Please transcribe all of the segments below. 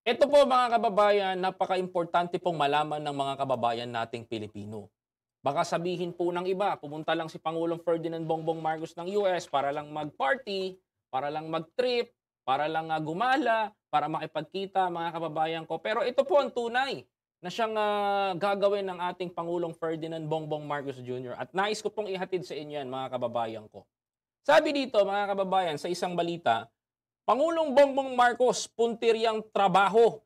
Ito po mga kababayan, napaka-importante pong malaman ng mga kababayan nating Pilipino. Baka sabihin po ng iba, pumunta lang si Pangulong Ferdinand Bongbong Marcos ng US para lang mag-party, para lang mag-trip, para lang gumala, para makipagkita mga kababayan ko. Pero ito po ang tunay na siyang gagawin ng ating Pangulong Ferdinand Bongbong Marcos Jr. At nais ko pong ihatid sa inyo yan mga kababayan ko. Sabi dito mga kababayan sa isang balita, Pangulong Bongbong Marcos puntiryang trabaho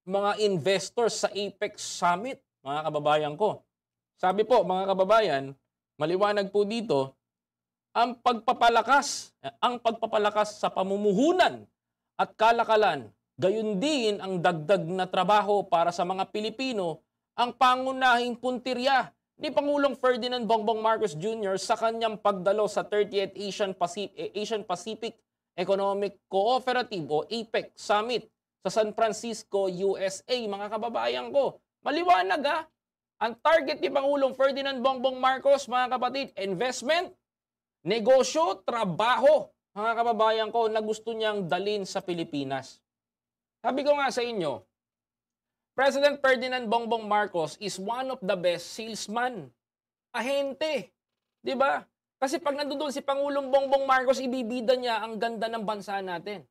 mga investors sa APEC Summit, mga kababayan ko. Sabi po, mga kababayan, maliwanag po dito, ang pagpapalakas sa pamumuhunan at kalakalan, gayon din ang dagdag na trabaho para sa mga Pilipino, ang pangunahing puntirya ni Pangulong Ferdinand Bongbong Marcos Jr. sa kanyang pagdalo sa 30th Asian Pacific Economic Cooperative o APEC Summit sa San Francisco, USA, mga kababayan ko. Maliwanag ang target ni Pangulong Ferdinand Bongbong Marcos, mga kapatid, investment, negosyo, trabaho, mga kababayan ko, na gusto niyang dalin sa Pilipinas. Sabi ko nga sa inyo, President Ferdinand Bongbong Marcos is one of the best salesman. Ahente. Di ba? Kasi pag nandoon si Pangulong Bongbong Marcos, ibibida niya ang ganda ng bansa natin.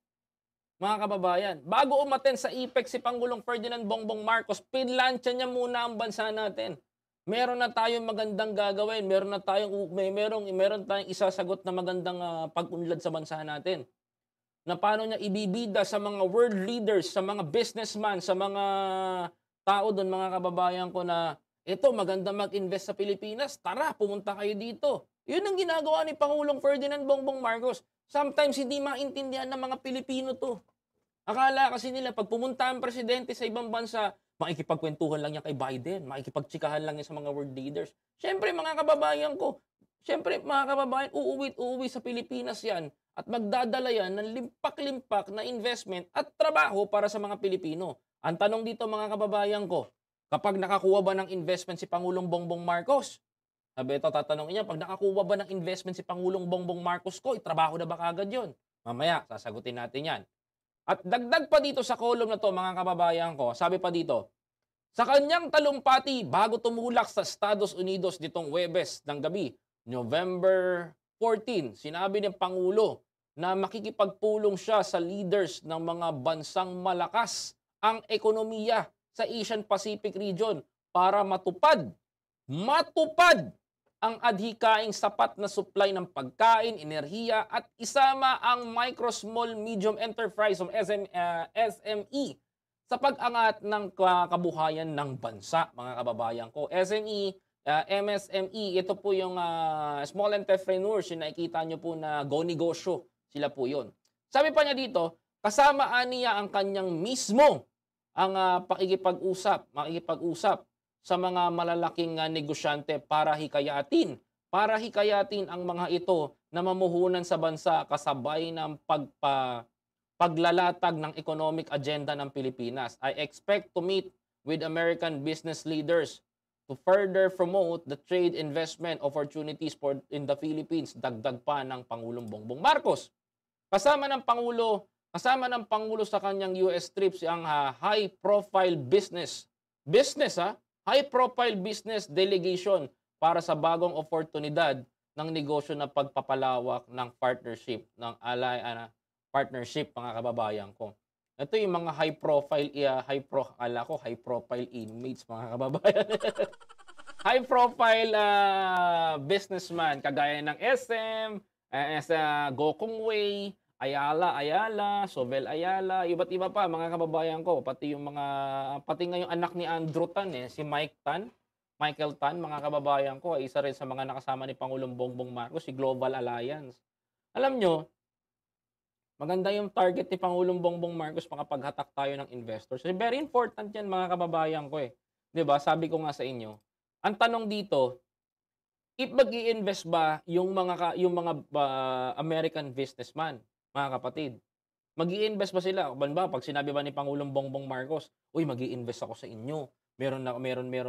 Mga kababayan, bago umaten sa APEC si Pangulong Ferdinand Bongbong Marcos, pinlansya niya muna ang bansa natin. Meron na tayong magandang gagawin, meron tayong isasagot na magandang pag-unlad sa bansa natin. Na paano niya ibibida sa mga world leaders, sa mga businessman, sa mga tao doon, mga kababayan ko, na ito, maganda mag-invest sa Pilipinas. Tara, pumunta kayo dito. Yun ang ginagawa ni Pangulong Ferdinand Bongbong Marcos. Sometimes hindi maintindihan ng mga Pilipino to. Akala kasi nila pag pumunta ang presidente sa ibang bansa, makikipagkwentuhan lang niya kay Biden, makikipagtsikahan lang niya sa mga world leaders. Siyempre mga kababayan ko, uuwi sa Pilipinas yan at magdadala yan ng limpak-limpak na investment at trabaho para sa mga Pilipino. Ang tanong dito mga kababayan ko, kapag nakakuha ba ng investment si Pangulong Bongbong Marcos? Sabi ito, tatanungin niya, pag nakakuha ba ng investment si Pangulong Bongbong Marcos ko, itrabaho na ba kagad yun? Mamaya, sasagutin natin yan. At dagdag pa dito sa column na to, mga kababayan ko, sabi pa dito, sa kanyang talumpati bago tumulak sa Estados Unidos nitong Huwebes ng gabi, November 14, sinabi ng Pangulo na makikipagpulong siya sa leaders ng mga bansang malakas ang ekonomiya sa Asian Pacific region para matupad ang adhikaing sapat na supply ng pagkain, enerhiya at isama ang micro, small, medium enterprise o SME sa pag-angat ng kabuhayan ng bansa, mga kababayan ko. SME, MSME, ito po yung small entrepreneurs, yung nakikita nyo po na go-negosyo, sila po yun. Sabi pa niya dito, kasama niya ang kanyang mismo ang makikipag-usap sa mga malalaking negosyante para hikayatin ang mga ito na mamuhunan sa bansa kasabay ng paglalatag ng economic agenda ng Pilipinas. I expect to meet with American business leaders to further promote the trade investment opportunities in the Philippines, dagdag pa ng Pangulong Bongbong Marcos. Kasama ng Pangulo sa kanyang US trips ang high-profile high-profile business delegation para sa bagong oportunidad ng negosyo na pagpapalawak ng partnership, mga kababayan ko. Ito yung mga high-profile inmates, mga kababayan. High-profile businessman, kagaya ng SM, Gokong Wei, Ayala, Sobel Ayala, iba't iba pa mga kababayan ko, pati ngayong anak ni Andrew Tan si Michael Tan, mga kababayan ko, ay isa rin sa mga nakasama ni Pangulong Bongbong Marcos, si Global Alliance. Alam nyo, maganda yung target ni Pangulong Bongbong Marcos makapaghatak tayo ng investors. Very important yan mga kababayan ko 'Di ba? Sabi ko nga sa inyo, ang tanong dito, if mag-i-invest ba yung mga American businessman, mga kapatid? Mag-i-invest ba sila? Pag sinabi ba ni Pangulong Bongbong Marcos, "Uy, mag-i-invest ako sa inyo. Meron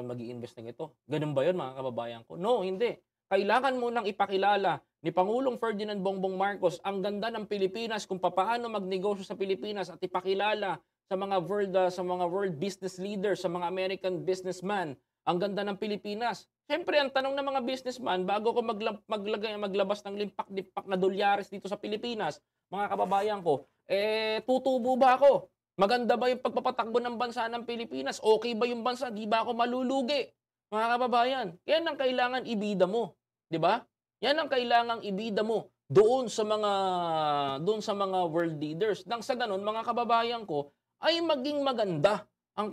mag-i-invest ng ito." Ganun ba 'yon, mga kababayan ko? No, hindi. Kailangan mo nang ipakilala ni Pangulong Ferdinand Bongbong Marcos ang ganda ng Pilipinas, kung papaano magnegosyo sa Pilipinas, at ipakilala sa mga world business leaders, sa mga American businessman. Ang ganda ng Pilipinas. Siyempre, ang tanong ng mga businessman, bago ko maglabas ng limpak-limpak na dolyares dito sa Pilipinas, mga kababayan ko, tutubo ba ako? Maganda ba yung pagpapatakbo ng bansa ng Pilipinas? Okay ba yung bansa? Di ba ako malulugi? Mga kababayan, yan ang kailangan ibida mo, 'di ba? Yan ang kailangang ibida mo doon sa mga world leaders. Nang sa ganun, mga kababayan ko, ay maging maganda ang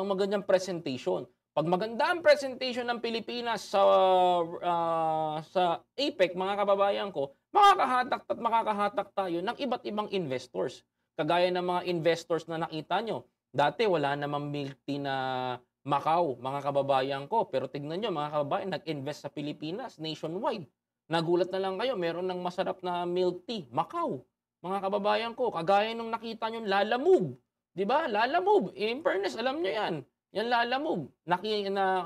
magandang presentation. Pag maganda ang presentation ng Pilipinas sa APEC, mga kababayan ko, makakahatak at makakahatak tayo ng iba't ibang investors. Kagaya ng mga investors na nakita nyo. Dati wala namang milk tea na Macau, mga kababayan ko. Pero tignan nyo, mga kababayan, nag-invest sa Pilipinas nationwide. Nagulat na lang kayo, meron ng masarap na milk tea, Macau. Mga kababayan ko, kagaya nung nakita nyo, Lalamove. 'Di ba? Lalamove. In fairness, alam nyo yan. Yan Lalamove.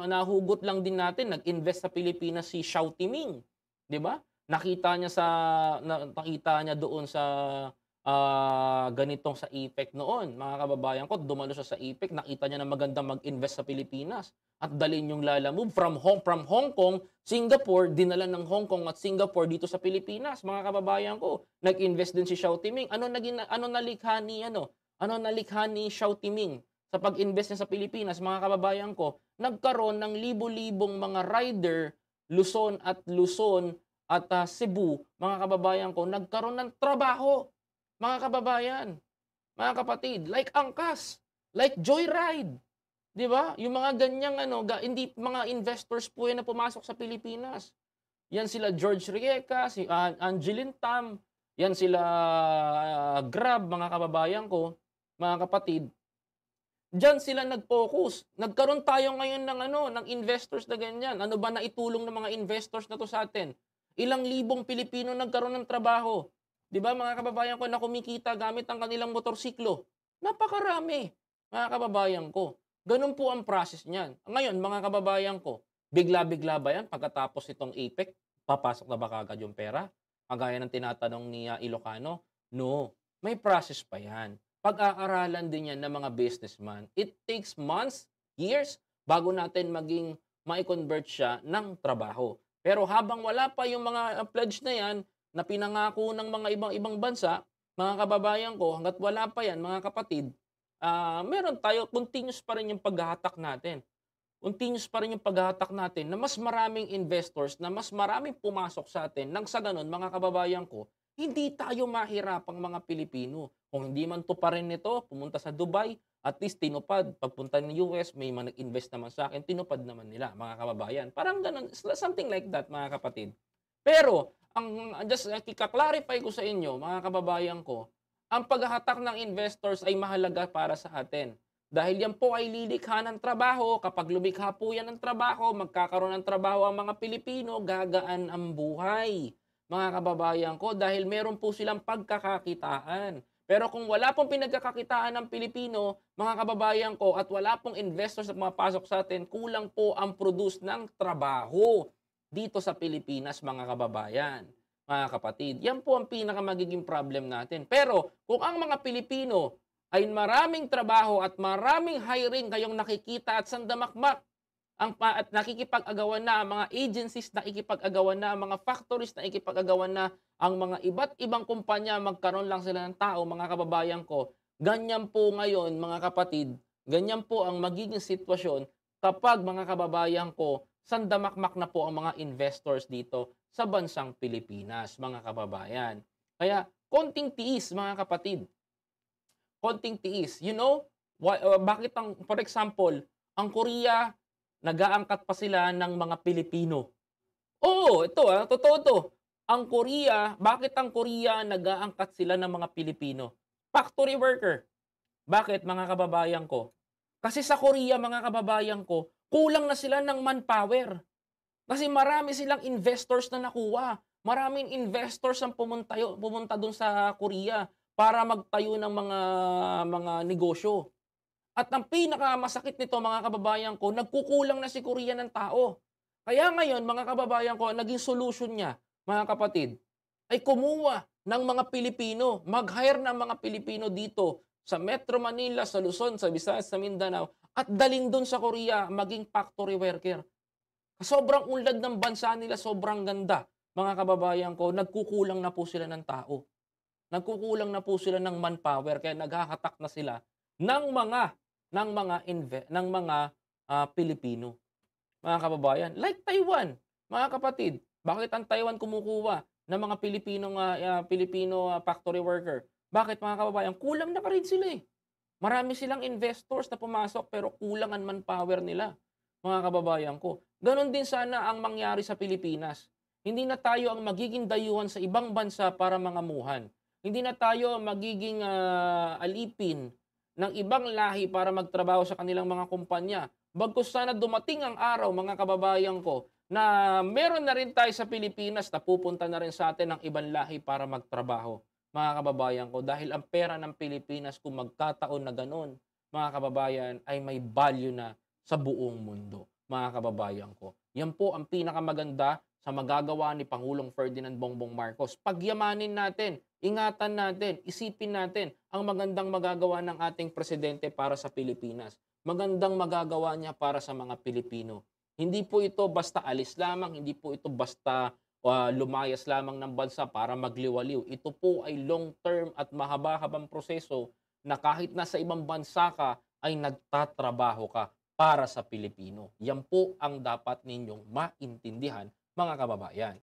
Nahugot lang din natin, nag-invest sa Pilipinas si Xiao Timing. 'Di ba? Nakita niya doon sa ganitong sa APEC noon. Mga kababayan ko, dumalo siya sa APEC, nakita niya na maganda mag-invest sa Pilipinas at dalhin yung Lalamove from Hong Kong, Singapore, dinala ng Hong Kong at Singapore dito sa Pilipinas. Mga kababayan ko, nag-invest din si Xiao Timing. Ano nalikha ni Xiao Timing sa pag-invest niya sa Pilipinas, mga kababayan ko? Nagkaroon ng libo-libong mga rider Luzon at Cebu, mga kababayan ko, nagkaroon ng trabaho. Mga kababayan, mga kapatid, like Angkas, like Joyride, 'di ba? Yung mga ganyang hindi mga investors po yan na pumasok sa Pilipinas. Yan sila George Rieca, si Angeline Tam, yan sila Grab, mga kababayan ko, mga kapatid. Diyan sila nag-focus. Nagkaroon tayo ngayon ng investors na ganyan. Ano ba na itulong ng mga investors na to sa atin? Ilang libong Pilipino nagkaroon ng trabaho. 'Di ba, mga kababayan ko, na kumikita gamit ang kanilang motorsiklo? Napakarami, mga kababayan ko. Ganun po ang process niyan. Ngayon, mga kababayan ko, bigla-bigla ba yan pagkatapos itong APEC? Papasok na ba kagad yung pera? Kagaya ng tinatanong ni Ilocano? No, may process pa yan. Pag-aaralan din yan ng mga businessman. It takes months, years, bago natin maging mai-convert siya ng trabaho. Pero habang wala pa yung mga pledge na yan, na pinangako ng mga ibang bansa, mga kababayan ko, hangga't wala pa yan, mga kapatid, meron tayo, continuous pa rin yung paghahatak natin. Continuous pa rin yung paghahatak natin na mas maraming investors, na mas maraming pumasok sa atin, nang sa ganun, mga kababayan ko, hindi tayo mahirapang mga Pilipino. Kung hindi man to pa rin nito, pumunta sa Dubai, at least tinupad. Pagpunta ng US, may mga nag-invest naman sa akin, tinupad naman nila, mga kababayan. Parang ganun, something like that, mga kapatid. Pero, just kika-clarify ko sa inyo, mga kababayan ko, ang paghahatak ng investors ay mahalaga para sa atin. Dahil yan po ay lilikha ng trabaho. Kapag lumikha po yan ng trabaho, magkakaroon ng trabaho ang mga Pilipino, gagaan ang buhay, mga kababayan ko, dahil meron po silang pagkakakitaan. Pero kung wala pong pinagkakakitaan ng Pilipino, mga kababayan ko, at wala pong investors na pumapasok sa atin, kulang po ang produce ng trabaho dito sa Pilipinas, mga kababayan, mga kapatid. Yan po ang pinakamagiging problem natin. Pero kung ang mga Pilipino ay maraming trabaho at maraming hiring kayong nakikita at sandamakmak, at nakikipag-agawan na ang mga agencies, nakikipag-agawan na ang mga factories, nakikipag-agawan na ang mga iba't ibang kumpanya, magkaroon lang sila ng tao, mga kababayan ko, ganyan po ngayon, mga kapatid, ganyan po ang magiging sitwasyon kapag, mga kababayan ko, sandamakmak na po ang mga investors dito sa bansang Pilipinas, mga kababayan. Kaya, konting tiis, mga kapatid. Konting tiis. You know, bakit for example, ang Korea, nag-aangkat pa sila ng mga Pilipino. Oo, ito totoo to. Bakit ang Korea nag-aangkat sila ng mga Pilipino? Factory worker. Bakit, mga kababayan ko? Kasi sa Korea, mga kababayan ko, kulang na sila ng manpower. Kasi marami silang investors na nakuha. Maraming investors ang pumunta doon sa Korea para magtayo ng mga negosyo. At ang pinakamasakit nito, mga kababayan ko, nagkukulang na si Korea ng tao. Kaya ngayon, mga kababayan ko, naging solution niya, mga kapatid, ay kumuha ng mga Pilipino, mag-hire ng mga Pilipino dito sa Metro Manila, sa Luzon, sa Visayas, sa Mindanao, at dalhin do'n sa Korea maging factory worker. Sobrang unlad ng bansa nila, sobrang ganda. Mga kababayan ko, nagkukulang na po sila ng tao. Nagkukulang na po sila ng manpower kaya naghahatak na sila ng mga Pilipino. Mga kababayan, like Taiwan, mga kapatid. Bakit ang Taiwan kumukuha ng mga Pilipino factory worker? Bakit mga kababayan? Kulang na pa rin sila eh. Marami silang investors na pumasok pero kulang ang manpower nila, mga kababayan ko. Ganon din sana ang mangyari sa Pilipinas. Hindi na tayo ang magiging dayuhan sa ibang bansa para mangamuhan. Hindi na tayo ang magiging alipin ng ibang lahi para magtrabaho sa kanilang mga kumpanya. Bagkus sana dumating ang araw, mga kababayan ko, na meron na rin tayo sa Pilipinas na pupunta na rin sa atin ng ibang lahi para magtrabaho, mga kababayan ko. Dahil ang pera ng Pilipinas, kung magkataon na ganun, mga kababayan, ay may value na sa buong mundo, mga kababayan ko. Yan po ang pinakamaganda sa magagawa ni Pangulong Ferdinand Bongbong Marcos. Pagyamanin natin, ingatan natin, isipin natin ang magandang magagawa ng ating presidente para sa Pilipinas. Magandang magagawa niya para sa mga Pilipino. Hindi po ito basta alis lamang, hindi po ito basta lumayas lamang ng bansa para magliwaliw. Ito po ay long-term at mahaba-habang proseso na kahit nasa ibang bansa ka, ay nagtatrabaho ka para sa Pilipino. Yan po ang dapat ninyong maintindihan, mga kababayan.